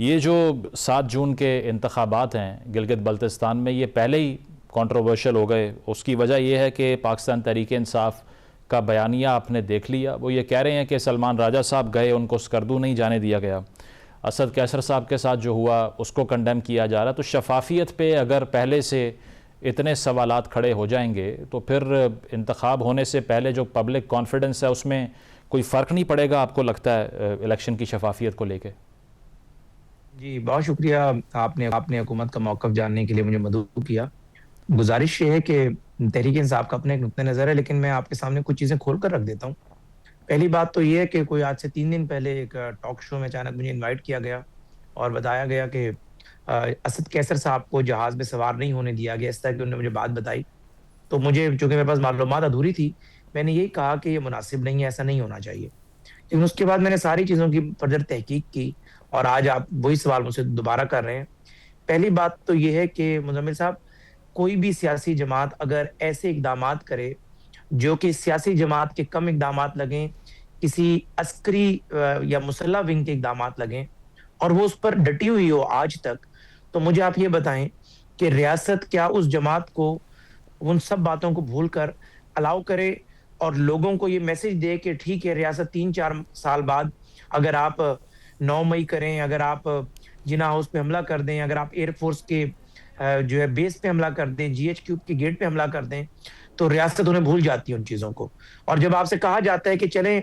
ये जो 7 जून के इंतखाबात हैं गिलगित बल्तिस्तान में, ये पहले ही कंट्रोवर्शियल हो गए। उसकी वजह यह है कि पाकिस्तान तहरीक इंसाफ का बयानिया आपने देख लिया। वो ये कह रहे हैं कि सलमान राजा साहब गए, उनको स्कर्दू नहीं जाने दिया गया। असद कैसर साहब के साथ जो हुआ उसको कंडेम किया जा रहा। तो शफाफियत पे अगर पहले से इतने सवालात खड़े हो जाएंगे तो फिर इंतखाब होने से पहले जो पब्लिक कॉन्फिडेंस है उसमें कोई फ़र्क नहीं पड़ेगा, आपको लगता है, इलेक्शन की शफाफियत को लेके? जी, बहुत शुक्रिया। आपने हुकूमत का मौक़िफ़ जानने के लिए मुझे मदऊ किया। गुजारिश ये है कि तहरीक इंसाफ का अपना एक नुक्ता नज़र है, लेकिन मैं आपके सामने कुछ चीज़ें खोल कर रख देता हूँ। पहली बात तो ये है कि कोई आज से 3 दिन पहले एक टॉक शो में अचानक मुझे इनवाइट किया गया और बताया गया कि असद कैसर साहब को जहाज़ में सवार नहीं होने दिया गया। इस तरह की उन्होंने मुझे बात बताई। तो मुझे, चूँकि मेरे पास मालूमात अधूरी थी, मैंने यही कहा कि ये मुनासिब नहीं है, ऐसा नहीं होना चाहिए। लेकिन उसके बाद मैंने सारी चीज़ों की फर्दर तहकीक की और आज आप वही सवाल मुझसे दोबारा कर रहे हैं। पहली बात तो ये है कि मुज़म्मिल साहब, कोई भी सियासी जमात अगर ऐसे इक़दामात करे जो कि सियासी जमात के कम इक़दामात लगें, किसी अस्करी या मुसल्लह विंग के इक़दामात लगें और वो उस पर डटी हुई हो आज तक, तो मुझे आप ये बताएँ कि रियासत क्या उस जमात को उन सब बातों को भूलकर अलाउ करे और लोगों को ये मैसेज दे कि ठीक है, रियासत 3-4 साल बाद अगर आप 9 मई करें, अगर आप जिन्ना हाउस पे हमला कर दें, अगर आप एयरफोर्स के जो है बेस पे हमला कर दें, जीएचक्यू के गेट पे हमला कर दें, तो रियासत उन्हें भूल जाती है उन चीज़ों को। और जब आपसे कहा जाता है कि चलें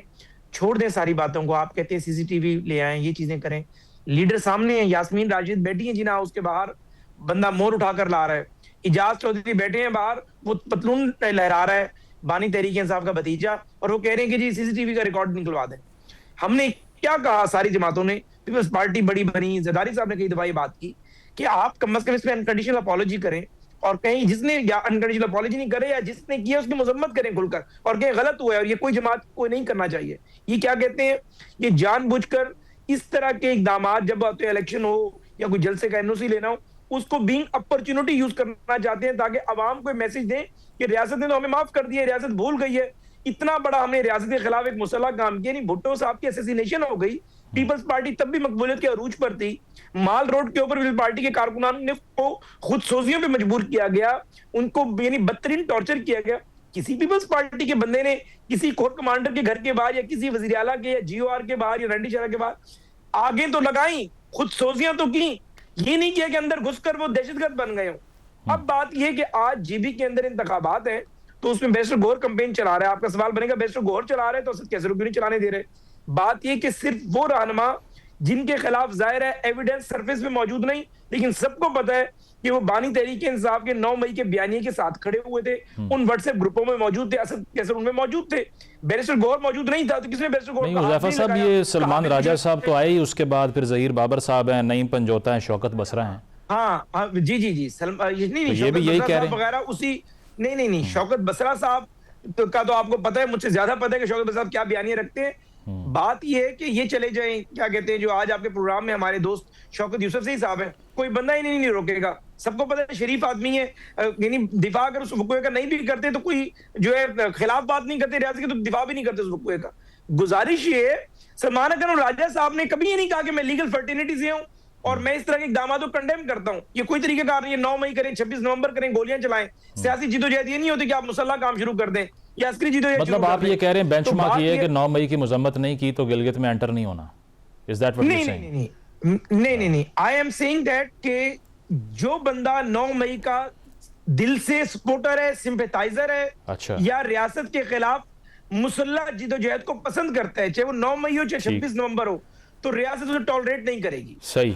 छोड़ दें सारी बातों को, आप कहते हैं सीसीटीवी ले आएँ, ये चीज़ें करें। लीडर सामने हैं, यास्मीन राशिद बैठी हैं जिन्ना हाउस के बाहर, बंदा मोर उठाकर ला रहा है। इजाज चौधरी बैठे हैं बाहर, वो पतलून लहरा रहा है, बानी तहरीक इंसाफ का भतीजा, और वो कह रहे हैं कि जी सीसीटीवी का रिकॉर्ड निकलवा दें। हमने क्या कहा, सारी जमातों ने, पीपल्स पार्टी बड़ी बनी, जरदारी साहब ने कई दफा ये बात की कि आप कम से कम इसमें अनकंडीशनल अपॉलॉजी करें और कहीं जिसने अनकंडीशनल अपॉलॉजी नहीं करे या जिसने किया उसकी मजम्मत करें खुलकर और कहीं गलत हुआ है, और ये कोई जमात को नहीं करना चाहिए। ये क्या कहते हैं, ये जानबूझकर इस तरह के इकदाम जब आते इलेक्शन हो या कोई जलसे का एनओसी लेना हो, उसको बीइंग अपॉर्चुनिटी यूज करना चाहते हैं ताकि अवाम को मैसेज दें कि रियासत ने तो हमें माफ कर दिया, रियासत भूल गई है। इतना बड़ा हमने रियासत के खिलाफ एक मुसल्लह काम किया नहीं। भुट्टो साहब की असैसिनेशन हो गई, पीपल्स पार्टी तब भी मकबूलियत के अरूज पर थी। माल रोड के ऊपर पीपल्स पार्टी के कारकुनान ने को खुद सोजियों पे मजबूर किया गया, उनको यानी बदतरीन टॉर्चर किया गया। किसी पीपल्स पार्टी के बंदे ने किसी कोर कमांडर के घर के बाहर या किसी वजीर आला के या जीओआर के बाहर या रंडी शरा के बाहर आगे तो लगाई, खुद सोजियां तो की, ये नहीं किया कि अंदर घुसकर वो दहशतगर्द बन गए हो। अब बात यह कि आज जीबी के अंदर इंतखाबात हैं तो उसमें बैरिस्टर गौहर कैंपेन चला रहा है। आपका सवाल बनेगा बैरिस्टर गौहर चला रहे तो असद कैसर क्यों नहीं चलाने दे रहे। बात यह कि सिर्फ वो रहनुमा जिनके खिलाफ जाहिर है एविडेंस सरफेस पे मौजूद नहीं, लेकिन सबको पता है कि वो बानी तहरीक इंसाफ के 9 मई के बयानिए के साथ खड़े हुए थे, उन व्हाट्सएप ग्रुपों में मौजूद थे, असद कैसर उनमें मौजूद थे। बैरिस्टर गौहर मौजूद नहीं था तो किसने बैरिस्टर गौहर नहीं, हुज़ैफा साहब, ये सलमान राजा साहब तो आए ही, उसके बाद फिर ज़हीर बाबर साहब हैं, नईम पंजोता हैं, शौकत बसरा हैं। हाँ, जी जी जी, ये भी यही कह रहे हैं वगैरह उसी नहीं, शौकत बसरा साहब का तो आपको पता है, मुझसे ज्यादा पता है कि शौकत बसरा साहब क्या बयानियां रखते हैं। बात ये है कि ये चले जाएं, क्या कहते हैं, जो आज आपके प्रोग्राम में हमारे दोस्त शौकत यूसुफ सही साहब हैं, कोई बंदा ही नहीं रोकेगा। सबको पता है शरीफ आदमी है, यानी दिफा अगर उस वक़्क़े का नहीं भी करते तो कोई जो है खिलाफ बात नहीं करते रियासत के, तो दिफा भी नहीं करते उस वक़्क़े का। गुजारिश ये है, सलमान अकरम राजा साहब ने कभी ये नहीं कहा कि मैं लीगल फर्टिनिटी से हूं और मैं इस तरह के इक़दामात को कंडेम करता हूं। ये कोई तरीकेकार नहीं है। 9 मई करें, 26 नवंबर करें, गोलियां चलाएं। सियासी जिदोजहद ये नहीं होती कि आप मुसल्ला काम शुरू कर दें या अस्करी जिदोजहद। मतलब आप ये कह रहे हैं बेंचमार्क ये है कि 9 मई की मजम्मत नहीं की तो गिलगित में एंटर नहीं होना। Is that what you saying? नहीं, आई एम सेइंग दैट कि जो बंदा 9 मई का दिल से सपोर्टर है, सिंपैथाइजर है, अच्छा, या रियासत के खिलाफ मुसल्ला जिदोजहद को पसंद करता है, चाहे वो 9 मई हो चाहे 26 नवंबर हो, तो रियासत उसे टॉलरेट नहीं करेगी। सही।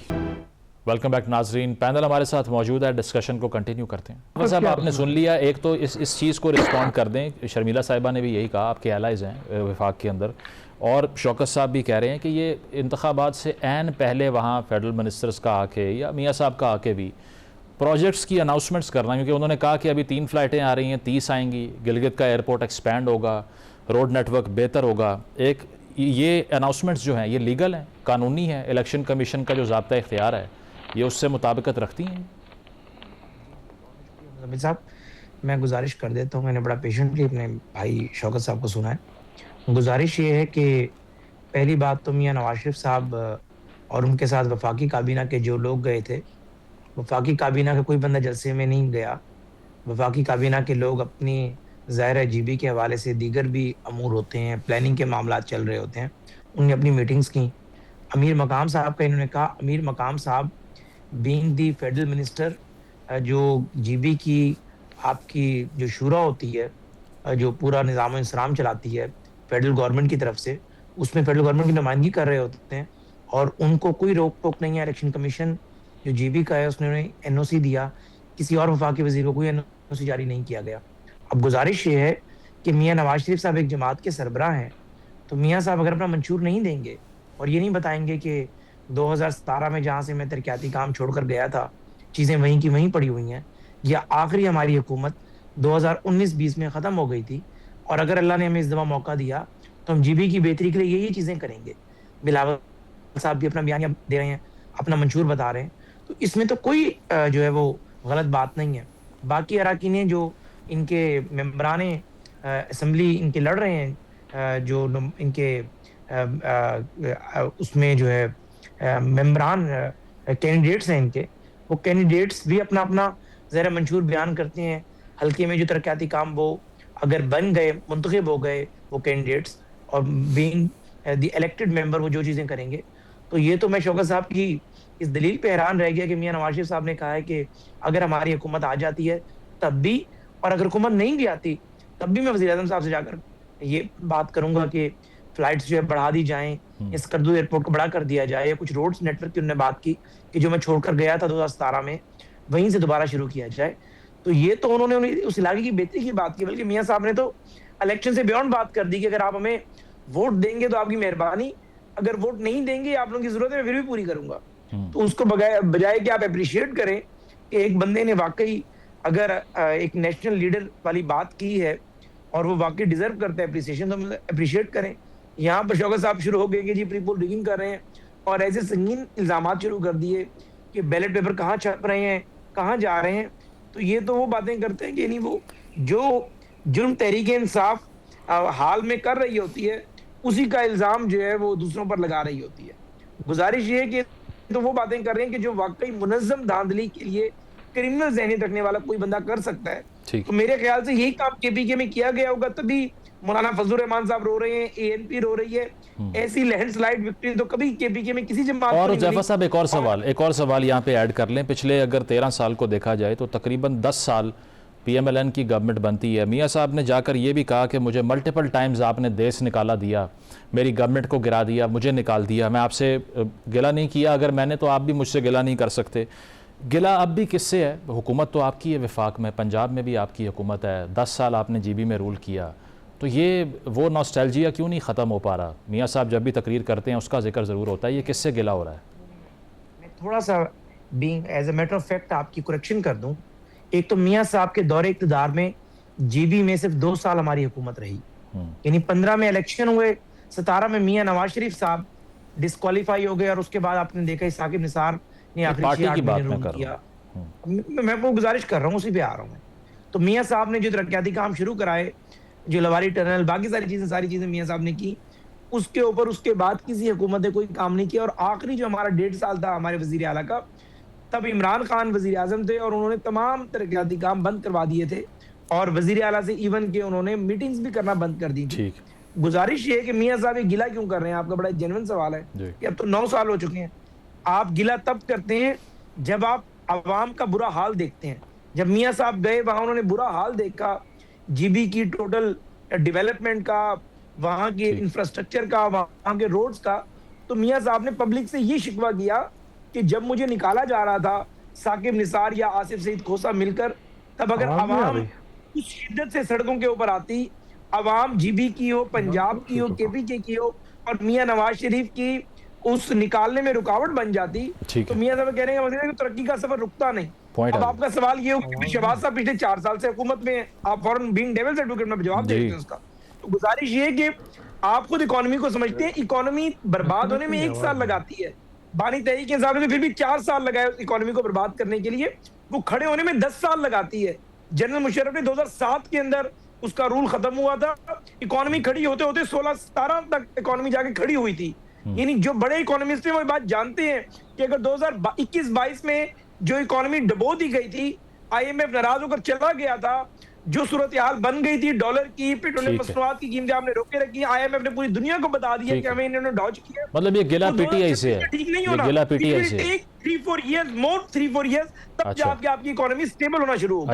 वेलकम बैक नाजरीन, पैनल हमारे साथ मौजूद है, डिस्कशन को कंटिन्यू करते हैं। साहब, आपने सुन लिया, एक तो इस चीज़ को रिस्पॉन्ड कर दें। शर्मिला साहिबा ने भी यही कहा, आपके एलाइज हैं वफाक के अंदर, और शौकत साहब भी कह रहे हैं कि ये इंतखाबात से ऐन पहले वहाँ फेडरल मिनिस्टर्स का आके या मियाँ साहब का आके भी प्रोजेक्ट्स की अनाउंसमेंट्स करना, क्योंकि उन्होंने कहा कि अभी 3 फ्लाइटें आ रही हैं, 30 आएंगी, गिलगित का एयरपोर्ट एक्सपैंड होगा, रोड नेटवर्क बेहतर होगा। एक ये अनाउंसमेंट्स जो हैं ये लीगल हैं, कानूनी है, इलेक्शन कमीशन का जो ज़ाब्ता इख्तियार है ये उससे मुताबिकत रखती हैं। साहब, मैं गुजारिश कर देता हूँ, मैंने बड़ा पेशेंटली अपने भाई शौकत साहब को सुना है। गुजारिश ये है कि पहली बात तो मियाँ नवाज शरीफ साहब और उनके साथ वफाकी काबीना के जो लोग गए थे, वफाकी काबीना का कोई बंदा जलसे में नहीं गया। वफाकी काबीना के लोग अपनी ज़ाहिर जीबी के हवाले से दीगर भी अमूर होते हैं, प्लानिंग के मामला चल रहे होते हैं, उन्होंने अपनी मीटिंग्स की। अमीर मकाम साहब का इन्होंने कहा, अमीर मकाम साहब बीइंग दी फेडरल मिनिस्टर, जो जीबी की आपकी जो शूरा होती है, जो पूरा निज़ाम इंसराम चलाती है फेडरल गवर्नमेंट की तरफ से, उसमें फेडरल गवर्नमेंट की नुमाइंदगी कर रहे होते हैं और उनको कोई रोक टोक नहीं है। इलेक्शन कमीशन जो जीबी का है उसने उन्हें एनओसी दिया, किसी और वफाकी वजीर को कोई एनओसी जारी नहीं किया गया। अब गुजारिश ये है कि मियाँ नवाज शरीफ साहब एक जमात के सरबराह हैं, तो मियाँ साहब अगर अपना मंशूर नहीं देंगे और ये नहीं बताएंगे कि 2017 में जहाँ से मैं तरक्याती काम छोड़कर गया था, चीज़ें वहीं की वहीं पड़ी हुई हैं, या आखिरी हमारी हुकूमत 2019-20 में ख़त्म हो गई थी और अगर अल्लाह ने हमें इस दफ़ा मौका दिया तो हम जीबी की बेहतरी के लिए यही चीज़ें करेंगे। बिलावल साहब भी अपना बयान दे रहे हैं, अपना मंशूर बता रहे हैं, तो इसमें तो कोई जो है वो गलत बात नहीं है। बाकी अराकीनें जो इनके मेंबरान असम्बली इनके लड़ रहे हैं, जो इनके उसमें जो है मेंबरान कैंडिडेट्स हैं इनके, वो कैंडिडेट्स भी अपना अपना ज़रा मंशूर बयान करते हैं। हल्के में जो तरक्याती काम वो अगर बन गए, मुंतखब हो गए वो कैंडिडेट्स, और बीइंग द इलेक्टेड मेंबर वो जो चीज़ें करेंगे, तो ये तो मैं शौकत साहब की इस दलील पे हैरान रह गया कि मियाँ नवाज शरीफ साहब ने कहा है कि अगर हमारी हुकूमत आ जाती है तब भी, और अगर हुकूमत नहीं भी आती तब भी मैं वज़ीर-ए-आज़म साहब से जाकर ये बात करूंगा कि फ्लाइट्स जो है बढ़ा दी जाएं, इस करदू एयरपोर्ट को बड़ा कर दिया जाए, या कुछ रोड्स नेटवर्क की उन्होंने बात की कि जो मैं छोड़कर गया था 2017 में वहीं से दोबारा शुरू किया जाए। तो ये तो उन्होंने उस इलाके की बेहतरी की बात की, बल्कि मियाँ साहब ने तो इलेक्शन से बियॉन्ड बात कर दी कि अगर आप हमें वोट देंगे तो आपकी मेहरबानी, अगर वोट नहीं देंगे आप लोगों की जरूरत है मैं फिर भी पूरी करूंगा। तो उसको बजाय कि आप अप्रिशिएट करें कि एक बंदे ने वाकई अगर एक नेशनल लीडर वाली बात की है और वो वाकई डिजर्व करता है अप्रिसिएशन, तो अप्रिशिएट करें। यहाँ पर शौकत साहब शुरू हो गए कि जी प्री पोल रिगिंग कर रहे हैं और ऐसे संगीन इल्जाम शुरू कर दिए कि बैलेट पेपर कहाँ छप रहे हैं, कहाँ जा रहे हैं। तो ये तो वो बातें करते हैं कि नहीं, वो जो जुर्म तहरीक इंसाफ हाल में कर रही होती है उसी का इल्जाम जो है वो दूसरों पर लगा रही होती है। गुजारिश ये है कि तो वो बातें कर रहे हैं कि जो वाकई मुनज़्ज़म धांधली के लिए क्रिमिनल ज़हनियत रखने वाला कोई बंदा कर सकता है। तो मेरे ख्याल से यही काम केपीके में किया गया होगा, तभी मौलाना फजलुर रहमान साहब रो रहे हैं, एएनपी रो रही है। ऐसी लैंडस्लाइड विक्ट्री तो कभी केपीके में किसी जमात और जफर साहब एक और सवाल यहाँ पे ऐड कर लें। पिछले अगर 13 साल को देखा जाए तो तकरीबन 10 साल पीएमएलएन की गवर्नमेंट बनती है। मियाँ साहब ने जाकर ये भी कहा कि मुझे मल्टीपल टाइम्स आपने देश निकाला दिया, मेरी गवर्नमेंट को गिरा दिया, मुझे निकाल दिया, मैं आपसे गिला नहीं किया, अगर मैंने तो आप भी मुझसे गिला नहीं कर सकते। गिला अब भी किससे है? हुकूमत तो आपकी है, वफाक में, पंजाब में भी आपकी हुकूमत है, 10 साल आपने जीबी में रूल किया, तो ये वो नॉस्टैल्जिया क्यों नहीं ख़त्म हो पा रहा? मियाँ साहब जब भी तकरीर करते हैं उसका जिक्र ज़रूर होता है, ये किससे गिला हो रहा है? मैं थोड़ा सा being as a matter of fact आपकी करेक्शन कर दूं। एक तो मियाँ साहब के दौरे इक़्तिदार में जीबी में सिर्फ 2 साल हमारी हुकूमत रही, यानी 15 में इलेक्शन हुए, 17 में मियाँ नवाज शरीफ साहब डिस्क्वालीफाई हो गए और उसके बाद आपने देखा साकिब निसार ने आखिरी 6-8 महीने रूल किया। मैं वो गुजारिश कर रहा हूँ, उसी पे आ रहा हूँ मैं। तो मियाँ साहब ने जो तरक्याती काम शुरू कराए, जो लवारी टनल, बाकी सारी चीजें मियाँ साहब ने की, उसके ऊपर उसके बाद किसी हुकूमत ने कोई काम नहीं किया। और आखिरी जो हमारा 1.5 साल था हमारे वजीर आला का, तब इमरान खान वजीर आजम थे और उन्होंने तमाम तरक्याती काम बंद करवा दिए थे और वजीर आला से इवन के उन्होंने मीटिंग्स भी करना बंद कर दी थी। गुजारिश ये है कि मियाँ साहब ये गिला क्यों कर रहे हैं? आपका बड़ा जेन्युइन सवाल है कि अब तो 9 साल हो चुके हैं। आप गिला तब करते हैं जब आप अवाम का बुरा हाल देखते हैं। जब मियाँ साहब गए वहां उन्होंने बुरा हाल देखा, जीबी की टोटल डेवलपमेंट का, वहां के इंफ्रास्ट्रक्चर का, वहां के रोड्स का, तो मियाँ साहब ने पब्लिक से ये शिकवा किया कि जब मुझे निकाला जा रहा था साकिब निसार या आसिफ सईद खोसा मिलकर, तब अगर अवाम उस शिद्दत से सड़कों के ऊपर आती, अवाम जीबी की हो, पंजाब की हो, केपीके की हो, और मियाँ नवाज शरीफ की उस निकालने में रुकावट बन जाती, तो मियाँ साहब कहने का मतलब है कि तरक्की का सफर रुकता नहीं। अब आपका सवाल ये होगा कि शहबाज साहब पिछले 4 साल से हुकूमत में, आप फॉरन बीइंग डेविल्स एडवोकेट में जवाब देते हैं उसका। तो गुजारिश ये है कि आप खुद इकोनॉमी को समझते हैं, इकोनॉमी बर्बाद होने में 1 साल लगाती है, बानी तहरीक के हिसाब से फिर भी 4 साल लगाए इकोनॉमी को बर्बाद करने के लिए, वो खड़े होने में 10 साल लगाती है। जनरल मुशर्रफ ने 2007 के अंदर उसका रूल खत्म हुआ था, इकोनॉमी खड़ी होते होते 16-17 तक इकोनॉमी जाके खड़ी हुई थी। यानी जो बड़े इकोनॉमिस्ट हैं वो बात जानते हैं कि अगर 2021-22 में जो इकोनॉमी डबो दी गई थी, आईएमएफ नाराज होकर चला गया था, जो सूरत हाल बन गई थी डॉलर की, पेट्रोलियम मसनूआत की कीमतें आपने रोके रखी, आईएमएफ ने पूरी दुनिया को बता दिया कि हमें इन्होंने डॉज किया। मतलब ये गिला पीटीआई से है, ठीक नहीं ये होना, गिला पीटीआई से 3-4 years, तब अच्छा। जाके आपकी इकोनॉमी स्टेबल होना शुरू होगी।